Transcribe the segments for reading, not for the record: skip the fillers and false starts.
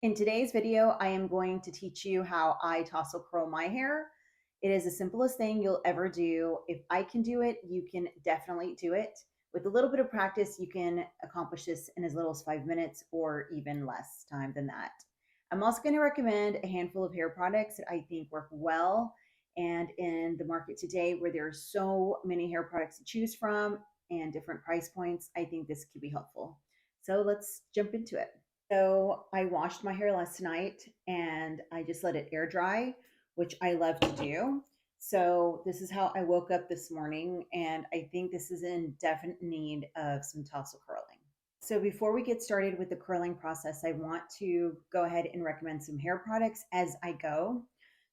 In today's video, I am going to teach you how I tousle curl my hair. It is the simplest thing you'll ever do. If I can do it, you can definitely do it. With a little bit of practice, you can accomplish this in as little as 5 minutes or even less time than that. I'm also going to recommend a handful of hair products that I think work well. And in the market today, where there are so many hair products to choose from and different price points, I think this could be helpful. So let's jump into it. So I washed my hair last night and I just let it air dry, which I love to do. So this is how I woke up this morning, and I think this is in definite need of some tassel curling. So before we get started with the curling process, I want to go ahead and recommend some hair products as I go.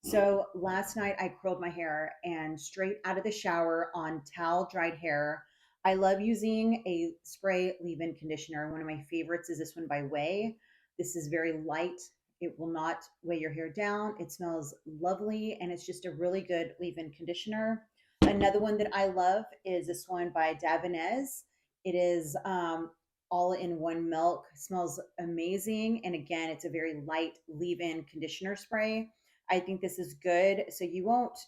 So last night I curled my hair and straight out of the shower on towel dried hair. I love using a spray leave-in conditioner. One of my favorites is this one by Way. This is very light. It will not weigh your hair down. It smells lovely, and it's just a really good leave-in conditioner. Another one that I love is this one by Davines. It is all in one milk. Smells amazing. And again, it's a very light leave-in conditioner spray. I think this is good. So you won't,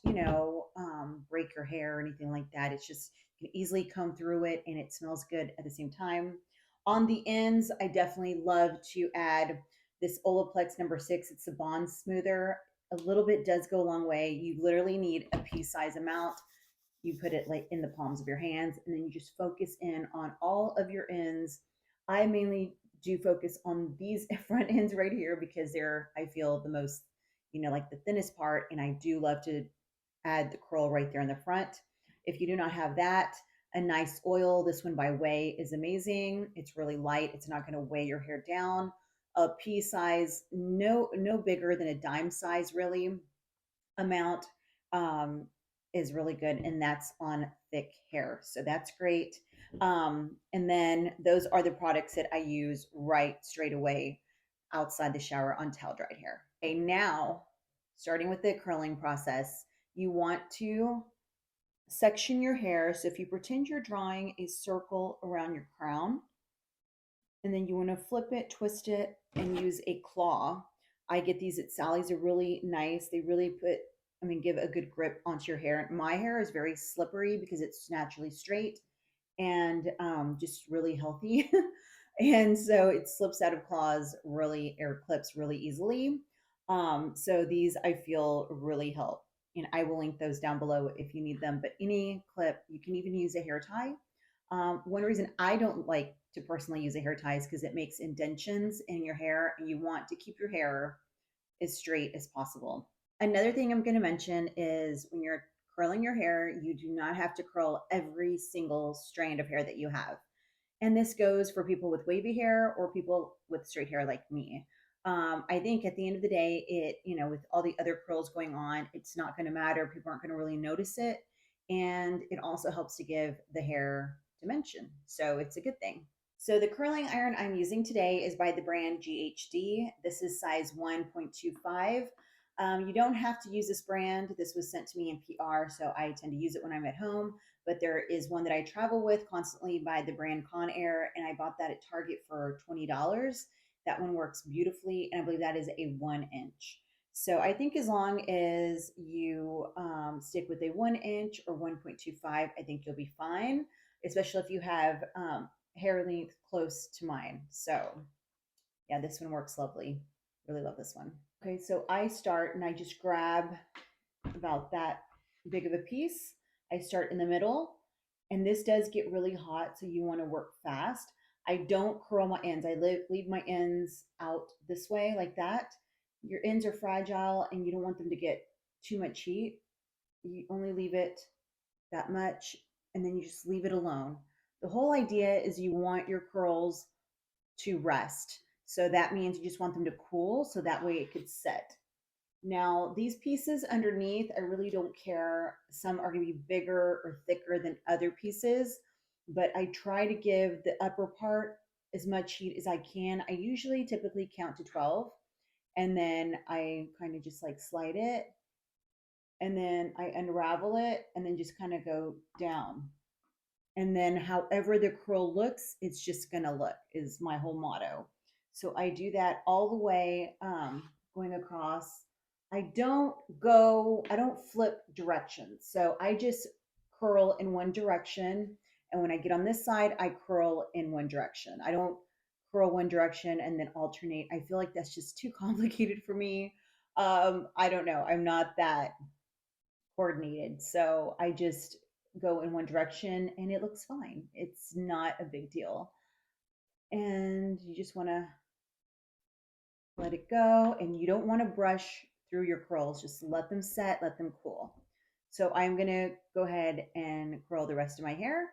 break your hair or anything like that. It's just, you can easily comb through it and it smells good at the same time. On the ends, I definitely love to add this Olaplex number 6. It's a bond smoother. A little bit does go a long way. You literally need a pea size amount. You put it like in the palms of your hands, and then you just focus in on all of your ends. I mainly do focus on these front ends right here because they're, I feel, the most, like the thinnest part. And I do love to add the curl right there in the front. If you do not have that, a nice oil, this one by Way, is amazing. It's really light. It's not going to weigh your hair down. A pea size, no bigger than a dime size, really, amount um, is really good, and that's on thick hair. So that's great. And then those are the products that I use right straight away outside the shower on towel dried hair. Okay, now starting with the curling process, you want to section your hair. So if you pretend you're drawing a circle around your crown, and then you want to flip it, twist it, and use a claw. I get these at Sally's. They're really nice. They really give a good grip onto your hair. My hair is very slippery because it's naturally straight and just really healthy. And so it slips out of claws really, or clips really easily. So these I feel really help. And I will link those down below if you need them. But any clip, you can even use a hair tie. One reason I don't like to personally use a hair tie is because it makes indentions in your hair, and you want to keep your hair as straight as possible. Another thing I'm going to mention is when you're curling your hair, you do not have to curl every single strand of hair that you have. And this goes for people with wavy hair or people with straight hair like me. I think at the end of the day, with all the other curls going on, it's not going to matter. People aren't going to really notice it. And it also helps to give the hair dimension. So it's a good thing. So the curling iron I'm using today is by the brand GHD. This is size 1.25. You don't have to use this brand. This was sent to me in PR, so I tend to use it when I'm at home. But there is one that I travel with constantly by the brand Conair, and I bought that at Target for $20. That one works beautifully, and I believe that is a 1 inch. So I think as long as you stick with a 1 inch or 1.25, I think you'll be fine, especially if you have hair length close to mine. So yeah, this one works lovely. Really love this one. Okay, so I start and I just grab about that big of a piece. I start in the middle, and this does get really hot, so you want to work fast. I don't curl my ends. I leave my ends out this way like that. Your ends are fragile and you don't want them to get too much heat. You only leave it that much, and then you just leave it alone. The whole idea is you want your curls to rest. So that means you just want them to cool so that way it could set. Now, these pieces underneath, I really don't care. Some are going to be bigger or thicker than other pieces, but I try to give the upper part as much heat as I can. I usually typically count to 12, and then I kind of just like slide it, and then I unravel it, and then just kind of go down. And then however the curl looks, it's just going to look, is my whole motto. So I do that all the way, going across. I don't flip directions. So I just curl in one direction. And when I get on this side, I curl in one direction. I don't curl one direction and then alternate. I feel like that's just too complicated for me. I don't know. I'm not that coordinated. So I just go in one direction and it looks fine. It's not a big deal. And you just want to let it go. And you don't want to brush through your curls. Just let them set, let them cool. So I'm going to go ahead and curl the rest of my hair.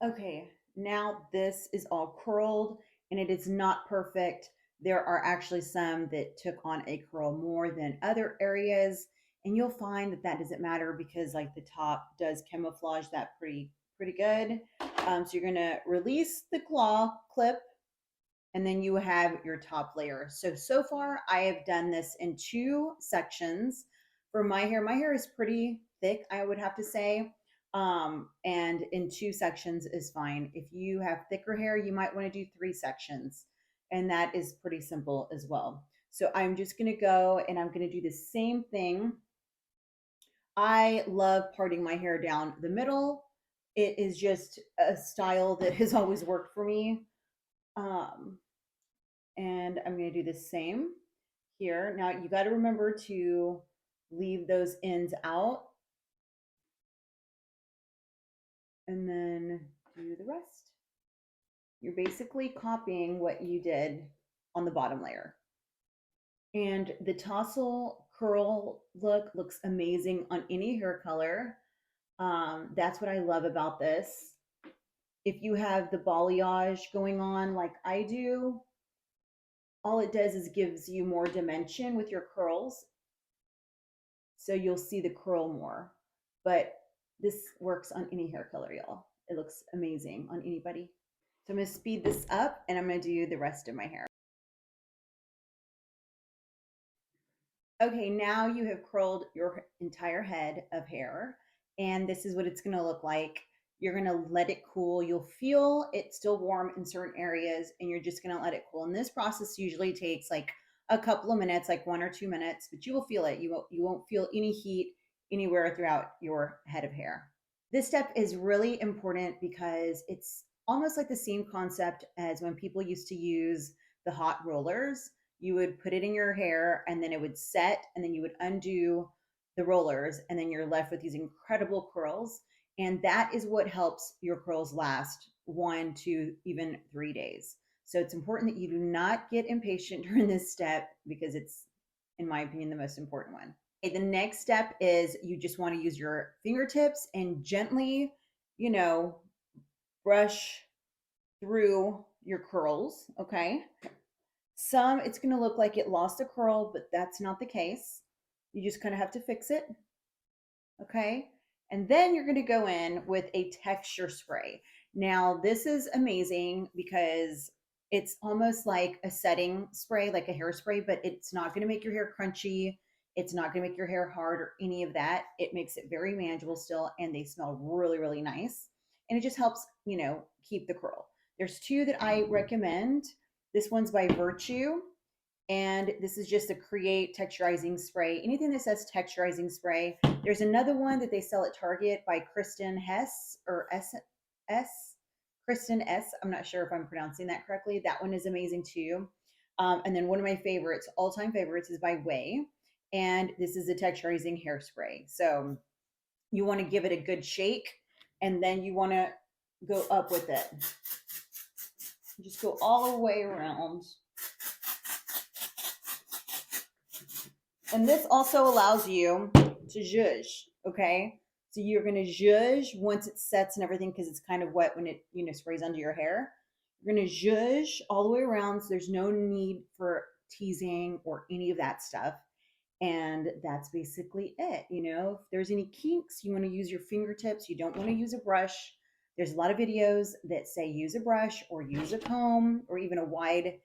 Okay, now this is all curled and it is not perfect. There are actually some that took on a curl more than other areas, and you'll find that that doesn't matter because like the top does camouflage that pretty good. So you're gonna release the claw clip and then you have your top layer. So far I have done this in two sections. For my hair is pretty thick, I would have to say. And in two sections is fine. If you have thicker hair, you might want to do three sections, and that is pretty simple as well. So I'm just going to go and I'm going to do the same thing. I love parting my hair down the middle. It is just a style that has always worked for me. Um, and I'm going to do the same here. Now you got to remember to leave those ends out and then do the rest. You're basically copying what you did on the bottom layer. And the tassel curl look looks amazing on any hair color. That's what I love about this. If you have the balayage going on like I do, all it does is gives you more dimension with your curls. So you'll see the curl more. But this works on any hair color, y'all. It looks amazing on anybody. So I'm going to speed this up and I'm going to do the rest of my hair. Okay, now you have curled your entire head of hair, and this is what it's going to look like. You're going to let it cool. You'll feel it still warm in certain areas, and you're just going to let it cool. And this process usually takes like a couple of minutes, like 1 or 2 minutes, but you will feel it. You won't feel any heat anywhere throughout your head of hair. This step is really important because it's almost like the same concept as when people used to use the hot rollers. You would put it in your hair and then it would set and then you would undo the rollers and then you're left with these incredible curls. And that is what helps your curls last 1 to even 3 days. So it's important that you do not get impatient during this step because it's, in my opinion, the most important one. Okay, the next step is you just want to use your fingertips and gently, you know, brush through your curls. Okay. Some, it's going to look like it lost a curl, but that's not the case. You just kind of have to fix it. Okay. And then you're going to go in with a texture spray. Now, this is amazing because it's almost like a setting spray, like a hairspray, but it's not going to make your hair crunchy. It's not going to make your hair hard or any of that. It makes it very manageable still, and they smell really, really nice. And it just helps, keep the curl. There's two that I recommend. This one's by Virtue, and this is just a Create texturizing spray. Anything that says texturizing spray. There's another one that they sell at Target by Kristen Hess or Kristen S. I'm not sure if I'm pronouncing that correctly. That one is amazing too. And then one of my favorites, all-time favorites, is by Way, and this is a texturizing hairspray. So you want to give it a good shake, and then you want to go up with it. Just go all the way around. And this also allows you to zhuzh, okay? So you're gonna zhuzh once it sets and everything because it's kind of wet when it, sprays under your hair. You're gonna zhuzh all the way around so there's no need for teasing or any of that stuff. And that's basically it. If there's any kinks, you wanna use your fingertips, you don't wanna use a brush. There's a lot of videos that say use a brush or use a comb or even a wide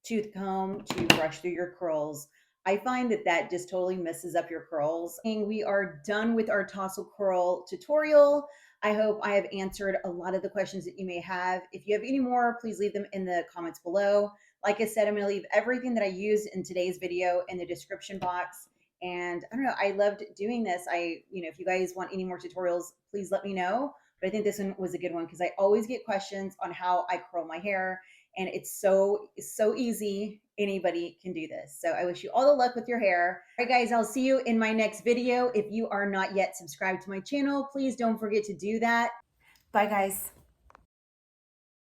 tooth comb to brush through your curls. I find that that just totally messes up your curls. And we are done with our tassel curl tutorial. I hope I have answered a lot of the questions that you may have. If you have any more, please leave them in the comments below. Like I said, I'm going to leave everything that I used in today's video in the description box. And I don't know, I loved doing this. If you guys want any more tutorials, please let me know. But I think this one was a good one because I always get questions on how I curl my hair, and it's so easy. Anybody can do this. So I wish you all the luck with your hair. All right, guys, I'll see you in my next video. If you are not yet subscribed to my channel, please don't forget to do that. Bye, guys.